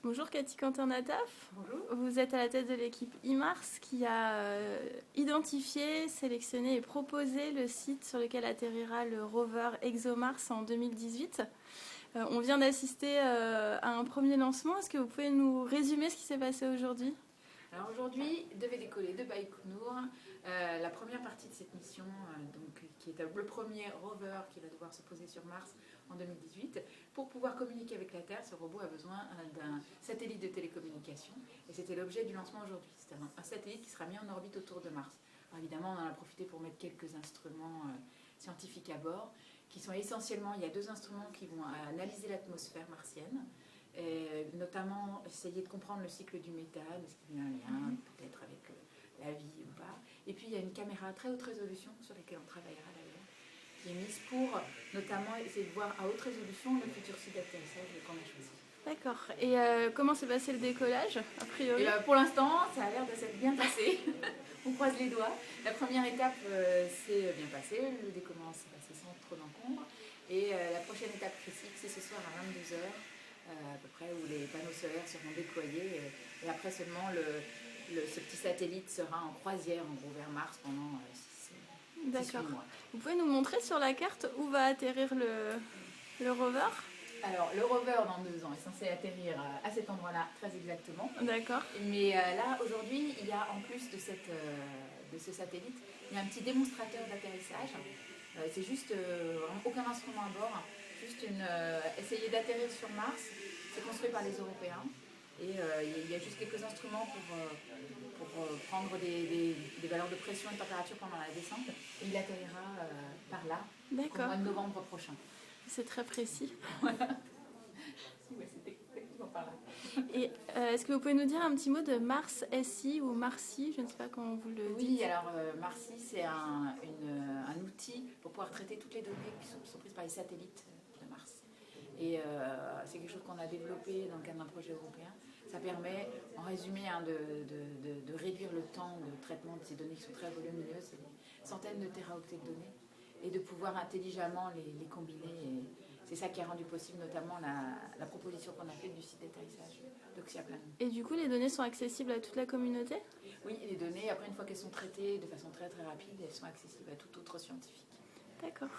Bonjour Cathy Quentin-Nataf. Bonjour. Vous êtes à la tête de l'équipe IMARS qui a identifié, sélectionné et proposé le site sur lequel atterrira le rover ExoMars en 2018. On vient d'assister à un premier lancement. Est-ce que vous pouvez nous résumer ce qui s'est passé aujourd'hui ? Alors aujourd'hui, devait décoller de Baïkonour la première partie de cette mission, qui est le premier rover qui va devoir se poser sur Mars en 2018. Pour pouvoir communiquer avec la Terre, ce robot a besoin d'un satellite de télécommunication et c'était l'objet du lancement aujourd'hui. C'est un satellite qui sera mis en orbite autour de Mars. Alors évidemment, on en a profité pour mettre quelques instruments scientifiques à bord, qui sont essentiellement, il y a 2 instruments qui vont analyser l'atmosphère martienne, et notamment essayer de comprendre le cycle du méthane, est-ce qu'il y a un lien peut-être avec la vie ou pas. Et puis il y a une caméra à très haute résolution sur laquelle on travaillera d'ailleurs, qui est mise pour notamment essayer de voir à haute résolution le futur site d'atterrissage qu'on a choisi. D'accord. Et comment s'est passé le décollage, a priori ? Pour l'instant, ça a l'air de s'être bien passé. On croise les doigts. La première étape s'est bien passée. Le décollement s'est passé sans trop d'encombre. Et la prochaine étape critique, c'est ce soir à 22h, à peu près, où les panneaux solaires seront déployés. Et après seulement, ce petit satellite sera en croisière, en gros, vers Mars pendant 6 mois. Vous pouvez nous montrer sur la carte où va atterrir le rover ? Alors, le rover, dans 2 ans, est censé atterrir à cet endroit-là, très exactement. D'accord. Mais là, aujourd'hui, il y a, en plus de ce satellite, il y a un petit démonstrateur d'atterrissage. C'est juste aucun instrument à bord, juste essayer d'atterrir sur Mars. C'est construit par les Européens. Et il y a juste quelques instruments pour prendre des valeurs de pression et de température pendant la descente. Et il atterrira par là au mois de novembre prochain. C'est très précis. Voilà. Oui, c'était exactement par là. Et est-ce que vous pouvez nous dire un petit mot de Mars SI ou Marsi ? Je ne sais pas comment vous le dites. Oui, alors Marsi, c'est un outil pour pouvoir traiter toutes les données qui sont prises par les satellites de Mars. Et c'est quelque chose qu'on a développé dans le cadre d'un projet européen. Ça permet, en résumé, de réduire le temps de traitement de ces données qui sont très volumineuses, c'est des centaines de téraoctets de données, et de pouvoir intelligemment les combiner. Et c'est ça qui a rendu possible notamment la proposition qu'on a faite du site d'atterrissage d'Oxiaplan. Et du coup, les données sont accessibles à toute la communauté ? Oui, les données, après une fois qu'elles sont traitées de façon très très rapide, elles sont accessibles à tout autre scientifique. D'accord.